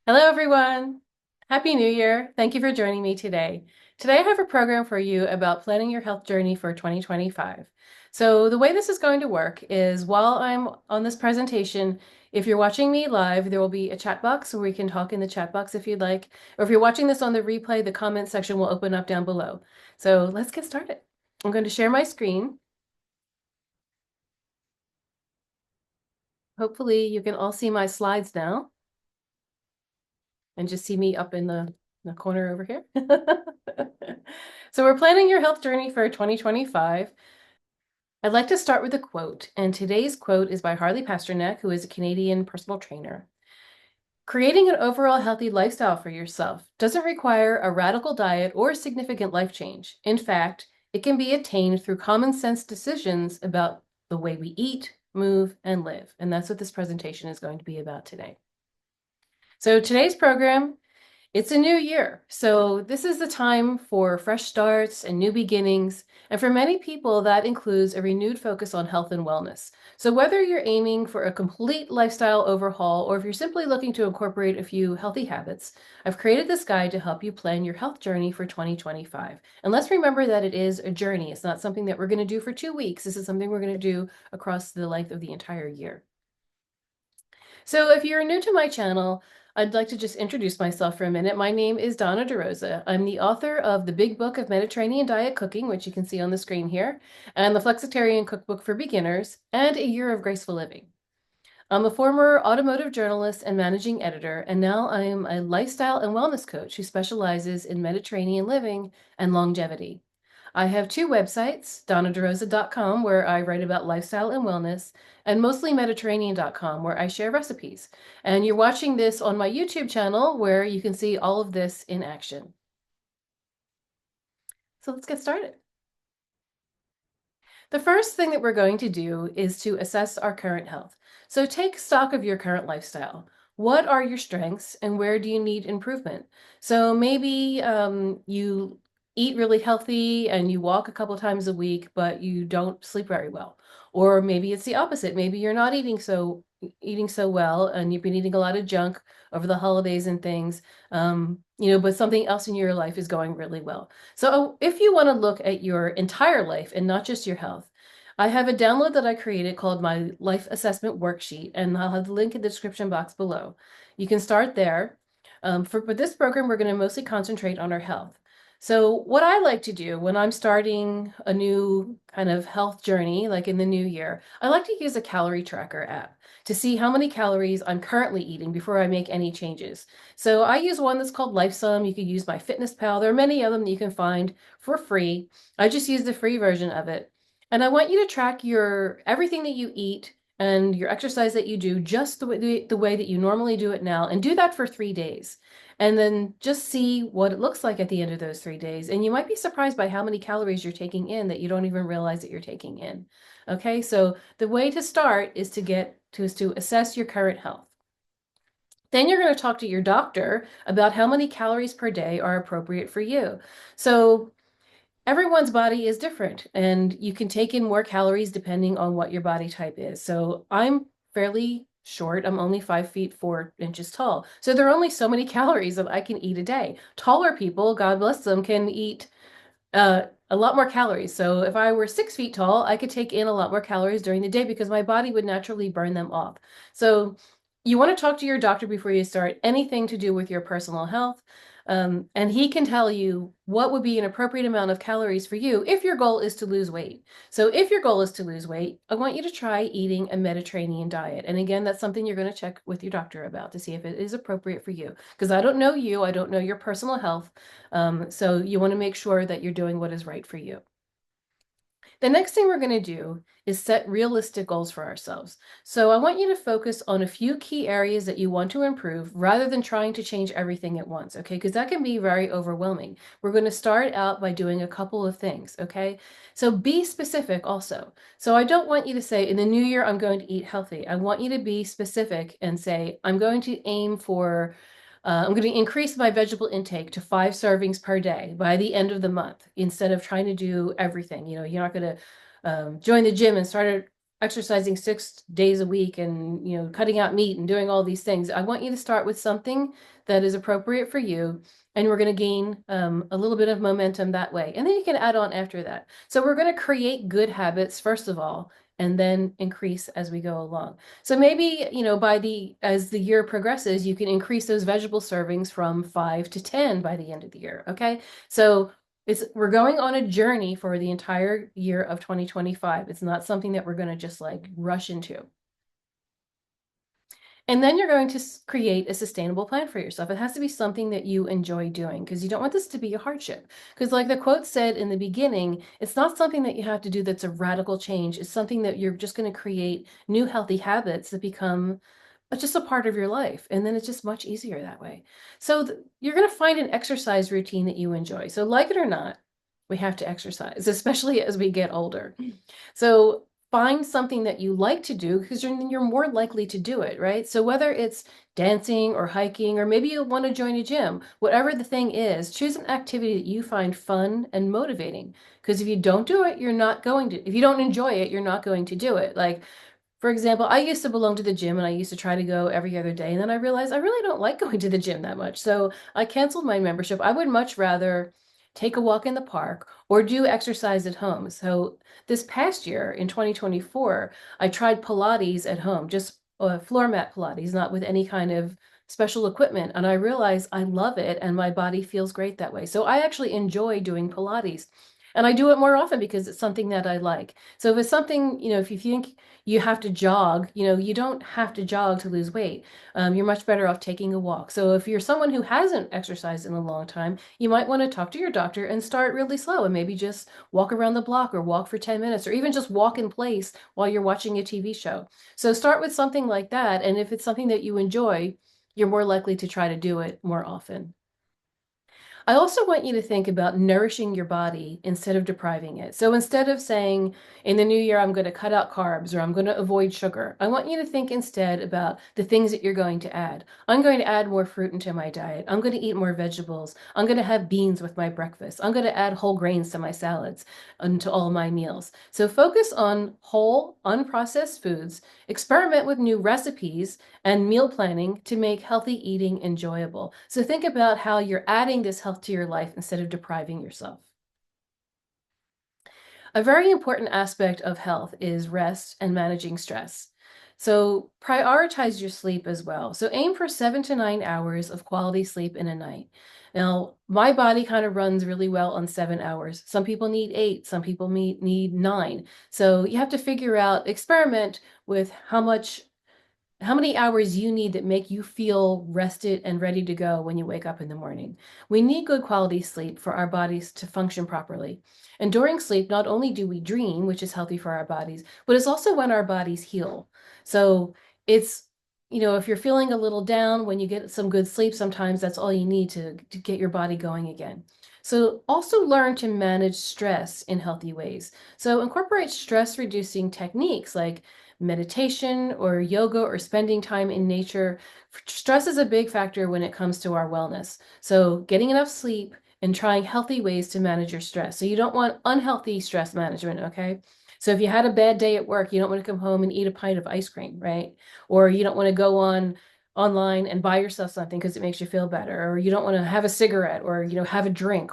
Hello, everyone. Happy New Year. Thank you for joining me today. Today, I have a program for you about planning your health journey for 2025. So, the way this is going to work is while I'm on this presentation, if you're watching me live, there will be a chat box where we can talk in the chat box if you'd like. Or if you're watching this on the replay, the comment section will open up down below. So, let's get started. I'm going to share my screen. Hopefully, you can all see my slides now and just see me up in the corner over here. So we're planning your health journey for 2025. I'd like to start with a quote, and today's quote is by Harley Pasternak, who is a Canadian personal trainer. Creating an overall healthy lifestyle for yourself doesn't require a radical diet or significant life change. In fact, it can be attained through common sense decisions about the way we eat, move, and live. And that's what this presentation is going to be about today. So today's program, it's a new year, so this is the time for fresh starts and new beginnings. And for many people, that includes a renewed focus on health and wellness. So whether you're aiming for a complete lifestyle overhaul or if you're simply looking to incorporate a few healthy habits, I've created this guide to help you plan your health journey for 2025. And let's remember that it is a journey. It's not something that we're going to do for 2 weeks. This is something we're going to do across the length of the entire year. So if you're new to my channel, I'd like to just introduce myself for a minute. My name is Donna DeRosa. I'm the author of the Big Book of Mediterranean Diet Cooking, which you can see on the screen here, and the Flexitarian Cookbook for Beginners, and A Year of Graceful Living. I'm a former automotive journalist and managing editor, and now I'm a lifestyle and wellness coach who specializes in Mediterranean living and longevity. I have two websites, donnaderosa.com, where I write about lifestyle and wellness, and mostly mediterranean.com, where I share recipes. And you're watching this on my YouTube channel, where you can see all of this in action. So let's get started. The first thing that we're going to do is to assess our current health. So take stock of your current lifestyle. What are your strengths and where do you need improvement? So maybe you eat really healthy and you walk a couple times a week, but you don't sleep very well. Or maybe it's the opposite. Maybe you're not eating so well and you've been eating a lot of junk over the holidays and things, but something else in your life is going really well. So if you want to look at your entire life and not just your health, I have a download that I created called my Life Assessment Worksheet, and I'll have the link in the description box below. You can start there. For this program, we're going to mostly concentrate on our health. So what I like to do when I'm starting a new kind of health journey, like in the new year, I like to use a calorie tracker app to see how many calories I'm currently eating before I make any changes. So I use one that's called LifeSum. You could use my FitnessPal. There are many of them that you can find for free. I just use the free version of it. And I want you to track your everything that you eat and your exercise that you do just the way that you normally do it now, and do that for 3 days. And then just see what it looks like at the end of those 3 days. And you might be surprised by how many calories you're taking in that you don't even realize that you're taking in. Okay, so the way to start is to assess your current health. Then you're going to talk to your doctor about how many calories per day are appropriate for you. So everyone's body is different, and you can take in more calories depending on what your body type is. So I'm fairly short. I'm only 5 feet 4 inches tall. So there are only so many calories that I can eat a day. Taller people, God bless them, can eat a lot more calories. So if I were 6 feet tall, I could take in a lot more calories during the day because my body would naturally burn them off. So you want to talk to your doctor before you start anything to do with your personal health. And he can tell you what would be an appropriate amount of calories for you if your goal is to lose weight. So if your goal is to lose weight, I want you to try eating a Mediterranean diet. And again, that's something you're going to check with your doctor about to see if it is appropriate for you. Because I don't know you, I don't know your personal health. So you want to make sure that you're doing what is right for you. The next thing we're going to do is set realistic goals for ourselves. So I want you to focus on a few key areas that you want to improve rather than trying to change everything at once, okay? Because that can be very overwhelming. We're going to start out by doing a couple of things, okay? So be specific also. So I don't want you to say, in the new year, I'm going to eat healthy. I want you to be specific and say, I'm going to aim for I'm going to increase my vegetable intake to 5 servings per day by the end of the month instead of trying to do everything. You're not going to join the gym and start exercising 6 days a week and, cutting out meat and doing all these things. I want you to start with something that is appropriate for you. And we're going to gain a little bit of momentum that way. And then you can add on after that. So we're going to create good habits, first of all, and then increase as we go along. So maybe, as the year progresses, you can increase those vegetable servings from 5 to 10 by the end of the year. Okay. So we're going on a journey for the entire year of 2025. It's not something that we're going to just like rush into. And then you're going to create a sustainable plan for yourself. It has to be something that you enjoy doing because you don't want this to be a hardship. Because, like the quote said in the beginning, it's not something that you have to do that's a radical change. It's something that you're just going to create new healthy habits that become just a part of your life. And then it's just much easier that way. So you're going to find an exercise routine that you enjoy. So, like it or not, we have to exercise, especially as we get older. So find something that you like to do because you're more likely to do it, right? So whether it's dancing or hiking, or maybe you want to join a gym, whatever the thing is, choose an activity that you find fun and motivating. Because if you don't do it, you're not going to, if you don't enjoy it, you're not going to do it. Like, for example, I used to belong to the gym and I used to try to go every other day. And then I realized I really don't like going to the gym that much. So I canceled my membership. I would much rather take a walk in the park or do exercise at home. So this past year in 2024, I tried Pilates at home, just floor mat Pilates, not with any kind of special equipment. And I realized I love it and my body feels great that way. So I actually enjoy doing Pilates. And I do it more often because it's something that I like. So if it's something, if you think you have to jog, you don't have to jog to lose weight. You're much better off taking a walk. So if you're someone who hasn't exercised in a long time, you might want to talk to your doctor and start really slow and maybe just walk around the block or walk for 10 minutes or even just walk in place while you're watching a TV show. So start with something like that. And if it's something that you enjoy, you're more likely to try to do it more often. I also want you to think about nourishing your body instead of depriving it. So instead of saying in the new year, I'm going to cut out carbs or I'm going to avoid sugar, I want you to think instead about the things that you're going to add. I'm going to add more fruit into my diet. I'm going to eat more vegetables. I'm going to have beans with my breakfast. I'm going to add whole grains to my salads and to all my meals. So focus on whole, unprocessed foods, experiment with new recipes and meal planning to make healthy eating enjoyable. So think about how you're adding this health to your life instead of depriving yourself. A very important aspect of health is rest and managing stress. So prioritize your sleep as well. So aim for 7 to 9 hours of quality sleep in a night. Now, my body kind of runs really well on 7 hours. Some people need 8, some people need 9. So you have to figure out, experiment with how many hours you need that make you feel rested and ready to go when you wake up in the morning. We need good quality sleep for our bodies to function properly. And during sleep, not only do we dream, which is healthy for our bodies, but it's also when our bodies heal. So it's, if you're feeling a little down, when you get some good sleep, sometimes that's all you need to get your body going again. So also learn to manage stress in healthy ways. So incorporate stress reducing techniques like meditation or yoga or spending time in nature. Stress is a big factor when it comes to our wellness. So getting enough sleep and trying healthy ways to manage your stress. So you don't want unhealthy stress management, okay? So if you had a bad day at work, you don't want to come home and eat a pint of ice cream, right? Or you don't want to go online and buy yourself something because it makes you feel better, or you don't want to have a cigarette or have a drink.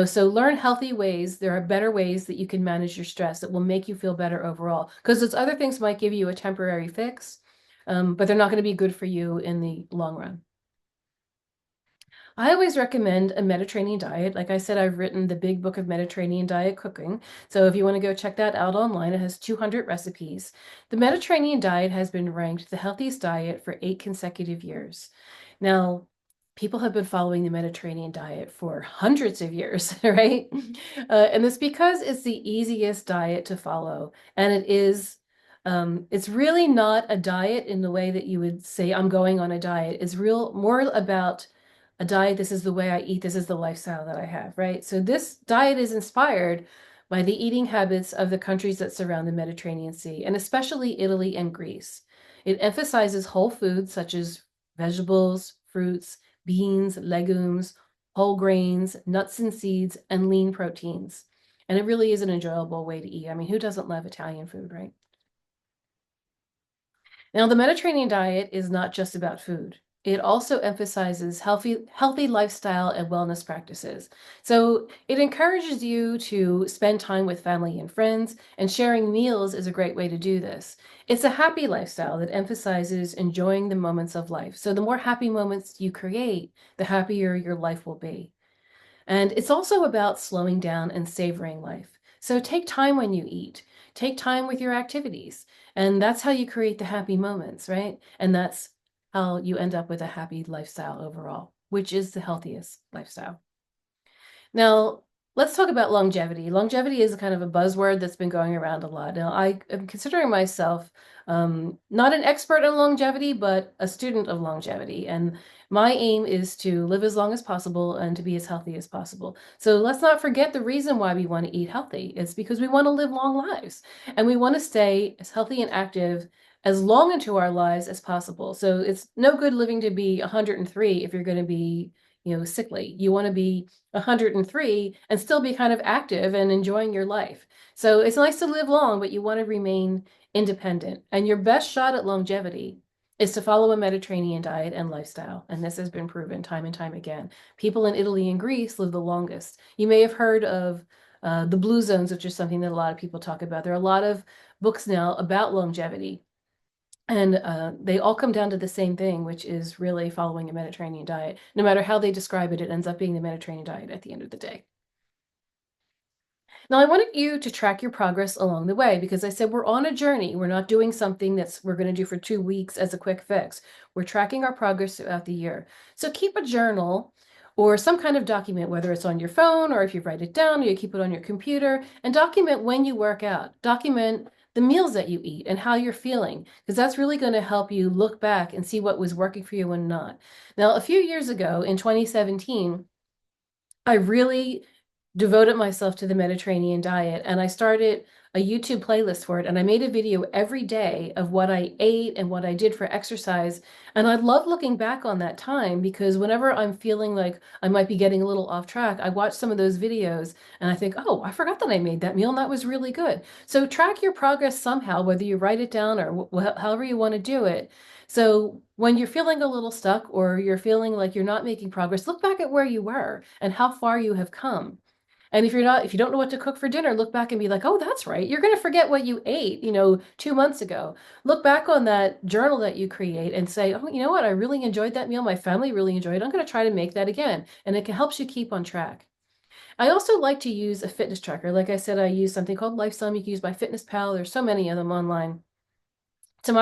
So learn healthy ways. There are better ways that you can manage your stress that will make you feel better overall, because those other things might give you a temporary fix, but they're not going to be good for you in the long run. I always recommend a Mediterranean diet. Like I said, I've written the big book of Mediterranean diet cooking. So if you want to go check that out online, it has 200 recipes. The Mediterranean diet has been ranked the healthiest diet for 8 consecutive years. Now, people have been following the Mediterranean diet for hundreds of years, right? And it's because it's the easiest diet to follow. And it's really not a diet in the way that you would say, I'm going on a diet. It's more about a diet. This is the way I eat. This is the lifestyle that I have, right? So this diet is inspired by the eating habits of the countries that surround the Mediterranean Sea, and especially Italy and Greece. It emphasizes whole foods such as vegetables, fruits, beans, legumes, whole grains, nuts and seeds, and lean proteins. And it really is an enjoyable way to eat. I mean, who doesn't love Italian food, right? Now, the Mediterranean diet is not just about food. It also emphasizes healthy lifestyle and wellness practices. So it encourages you to spend time with family and friends, and sharing meals is a great way to do this. It's a happy lifestyle that emphasizes enjoying the moments of life. So the more happy moments you create, the happier your life will be. And it's also about slowing down and savoring life. So take time when you eat, take time with your activities. And that's how you create the happy moments, right? And that's how you end up with a happy lifestyle overall, which is the healthiest lifestyle. Now, let's talk about longevity. Longevity is kind of a buzzword that's been going around a lot. Now, I am considering myself not an expert on longevity, but a student of longevity. And my aim is to live as long as possible and to be as healthy as possible. So let's not forget the reason why we want to eat healthy. It's because we want to live long lives and we want to stay as healthy and active as long into our lives as possible. So it's no good living to be 103 if you're going to be, sickly. You want to be 103 and still be kind of active and enjoying your life. So it's nice to live long, but you want to remain independent. And your best shot at longevity is to follow a Mediterranean diet and lifestyle. And this has been proven time and time again. People in Italy and Greece live the longest. You may have heard of the blue zones, which is something that a lot of people talk about. There are a lot of books now about longevity. And they all come down to the same thing, which is really following a Mediterranean diet. No matter how they describe it, it ends up being the Mediterranean diet at the end of the day. Now, I wanted you to track your progress along the way because I said we're on a journey. We're not doing something we're going to do for 2 weeks as a quick fix. We're tracking our progress throughout the year. So keep a journal or some kind of document, whether it's on your phone or if you write it down or you keep it on your computer, and document when you work out. Document the meals that you eat and how you're feeling, because that's really going to help you look back and see what was working for you and not. Now, a few years ago in 2017, I really devoted myself to the Mediterranean diet and I started a YouTube playlist for it. And I made a video every day of what I ate and what I did for exercise. And I love looking back on that time because whenever I'm feeling like I might be getting a little off track, I watch some of those videos and I think, oh, I forgot that I made that meal and that was really good. So track your progress somehow, whether you write it down or however you want to do it. So when you're feeling a little stuck or you're feeling like you're not making progress, look back at where you were and how far you have come. And if you don't know what to cook for dinner, look back and be like, oh, that's right. You're going to forget what you ate, 2 months ago. Look back on that journal that you create and say, oh, you know what? I really enjoyed that meal. My family really enjoyed it. I'm going to try to make that again. And it helps you keep on track. I also like to use a fitness tracker. Like I said, I use something called Lifesum. You can use MyFitnessPal. There's so many of them online to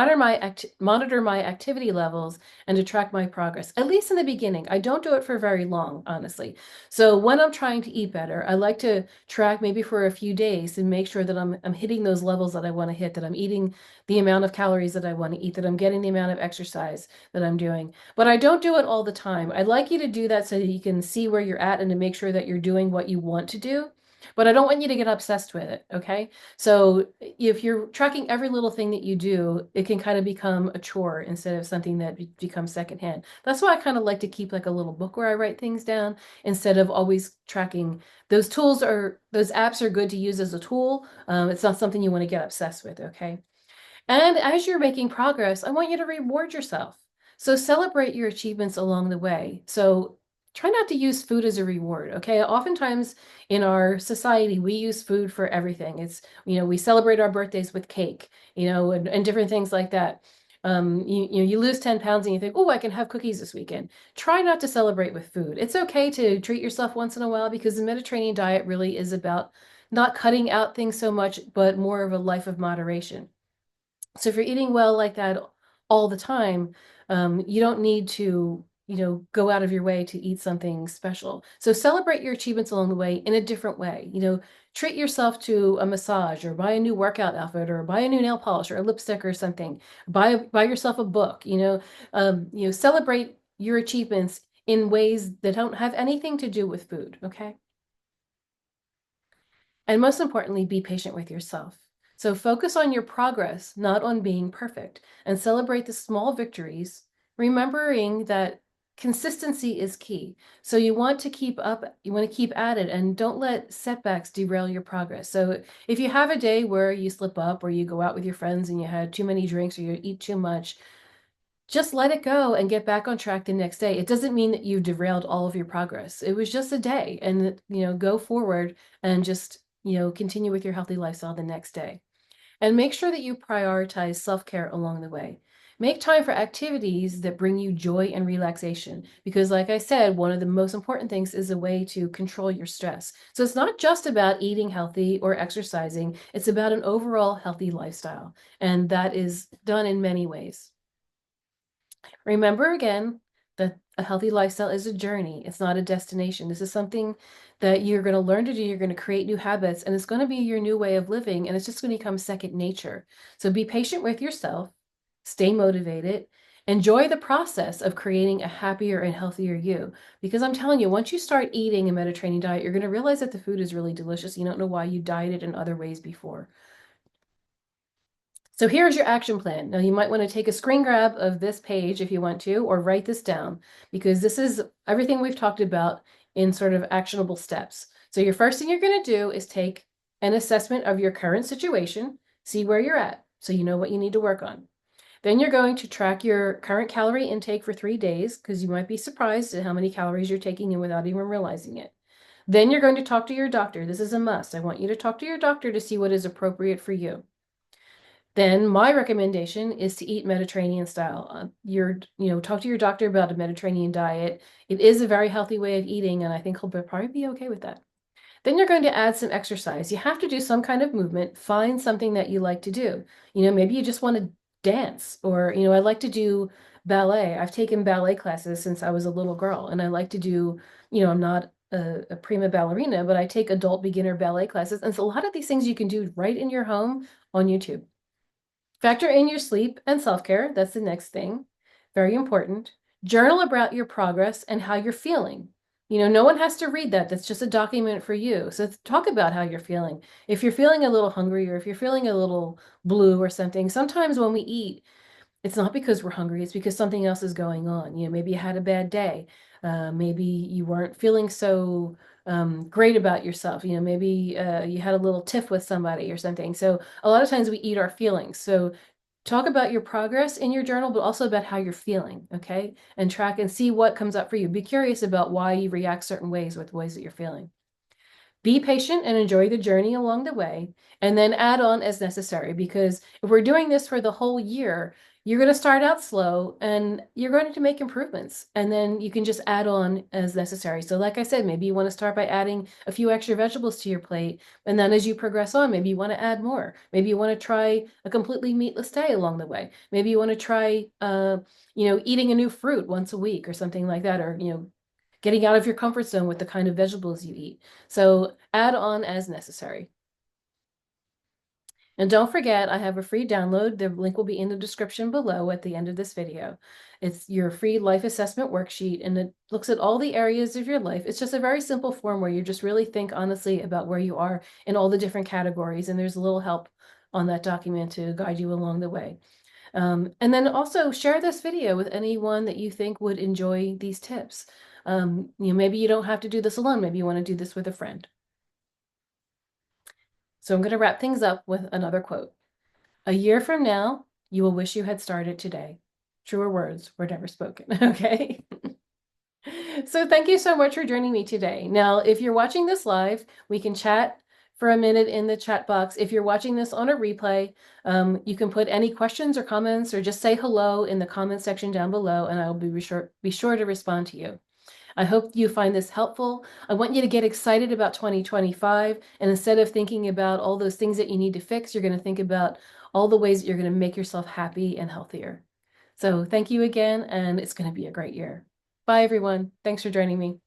monitor my activity levels and to track my progress, at least in the beginning. I don't do it for very long, honestly. So when I'm trying to eat better, I like to track maybe for a few days and make sure that I'm hitting those levels that I want to hit, that I'm eating the amount of calories that I want to eat, that I'm getting the amount of exercise that I'm doing. But I don't do it all the time. I'd like you to do that so that you can see where you're at and to make sure that you're doing what you want to do. But I don't want you to get obsessed with it, okay? So if you're tracking every little thing that you do, it can kind of become a chore instead of something that becomes secondhand. That's why I kind of like to keep like a little book where I write things down instead of always tracking. Those apps are good to use as a tool. It's not something you want to get obsessed with, okay? And as you're making progress, I want you to reward yourself. So celebrate your achievements along the way. So try not to use food as a reward, okay? Oftentimes in our society, we use food for everything. We celebrate our birthdays with cake, and different things like that. You lose 10 pounds and you think, oh, I can have cookies this weekend. Try not to celebrate with food. It's okay to treat yourself once in a while because the Mediterranean diet really is about not cutting out things so much, but more of a life of moderation. So if you're eating well like that all the time, you don't need to, go out of your way to eat something special. So celebrate your achievements along the way in a different way. Treat yourself to a massage or buy a new workout outfit or buy a new nail polish or a lipstick or something. Buy yourself a book. Celebrate your achievements in ways that don't have anything to do with food. Okay. And most importantly, be patient with yourself. So focus on your progress, not on being perfect, and celebrate the small victories, remembering that consistency is key. So you want to keep up, you want to keep at it, and don't let setbacks derail your progress. So if you have a day where you slip up or you go out with your friends and you had too many drinks or you eat too much, just let it go and get back on track the next day. It doesn't mean that you derailed all of your progress. It was just a day, and go forward and just, continue with your healthy lifestyle the next day. And make sure that you prioritize self-care along the way. Make time for activities that bring you joy and relaxation. Because like I said, one of the most important things is a way to control your stress. So it's not just about eating healthy or exercising. It's about an overall healthy lifestyle. And that is done in many ways. Remember again that a healthy lifestyle is a journey. It's not a destination. This is something that you're going to learn to do. You're going to create new habits, and it's going to be your new way of living, and it's just going to become second nature. So be patient with yourself, stay motivated, enjoy the process of creating a happier and healthier you. Because I'm telling you, once you start eating a Mediterranean diet, you're going to realize that the food is really delicious. You don't know why you dieted in other ways before. So here's your action plan. Now you might want to take a screen grab of this page if you want to, or write this down, because this is everything we've talked about in sort of actionable steps. So your first thing you're going to do is take an assessment of your current situation, see where you're at, so you know what you need to work on. Then you're going to track your current calorie intake for 3 days, because you might be surprised at how many calories you're taking in without even realizing it. Then you're going to talk to your doctor. This is a must. I want you to talk to your doctor to see what is appropriate for you. Then my recommendation is to eat Mediterranean style. Talk to your doctor about a Mediterranean diet. It is a very healthy way of eating, and I think he'll probably be okay with that. Then you're going to add some exercise. You have to do some kind of movement. Find something that you like to do. Maybe you just want to dance, or, I like to do ballet. I've taken ballet classes since I was a little girl, and I like to do, I'm not a prima ballerina, but I take adult beginner ballet classes. And so a lot of these things you can do right in your home on YouTube. Factor in your sleep and self-care. That's the next thing. Very important. Journal about your progress and how you're feeling. No one has to read that. That's just a document for you. So talk about how you're feeling. If you're feeling a little hungry, or if you're feeling a little blue or something, sometimes when we eat, it's not because we're hungry. It's because something else is going on. Maybe you had a bad day. Maybe you weren't feeling so great about yourself. Maybe you had a little tiff with somebody or something. So a lot of times we eat our feelings. So talk about your progress in your journal, but also about how you're feeling, okay? And track and see what comes up for you. Be curious about why you react certain ways with the ways that you're feeling. Be patient and enjoy the journey along the way, and then add on as necessary, because if we're doing this for the whole year, you're going to start out slow and you're going to make improvements, and then you can just add on as necessary. So like I said, maybe you want to start by adding a few extra vegetables to your plate, and then as you progress on, maybe you want to add more. Maybe you want to try a completely meatless day along the way. Maybe you want to try eating a new fruit once a week or something like that, or getting out of your comfort zone with the kind of vegetables you eat. So add on as necessary. And don't forget, I have a free download. The link will be in the description below at the end of this video. It's your free life assessment worksheet, and it looks at all the areas of your life. It's just a very simple form where you just really think honestly about where you are in all the different categories, and there's a little help on that document to guide you along the way. And then also share this video with anyone that you think would enjoy these tips. Maybe you don't have to do this alone. Maybe you want to do this with a friend. So I'm going to wrap things up with another quote. A year from now, you will wish you had started today. Truer words were never spoken. Okay. So thank you so much for joining me today. Now, if you're watching this live, we can chat for a minute in the chat box. If you're watching this on a replay, you can put any questions or comments, or just say hello in the comment section down below, and I'll be sure to respond to you. I hope you find this helpful. I want you to get excited about 2025, and instead of thinking about all those things that you need to fix, you're going to think about all the ways that you're going to make yourself happy and healthier. So thank you again, and it's going to be a great year. Bye, everyone. Thanks for joining me.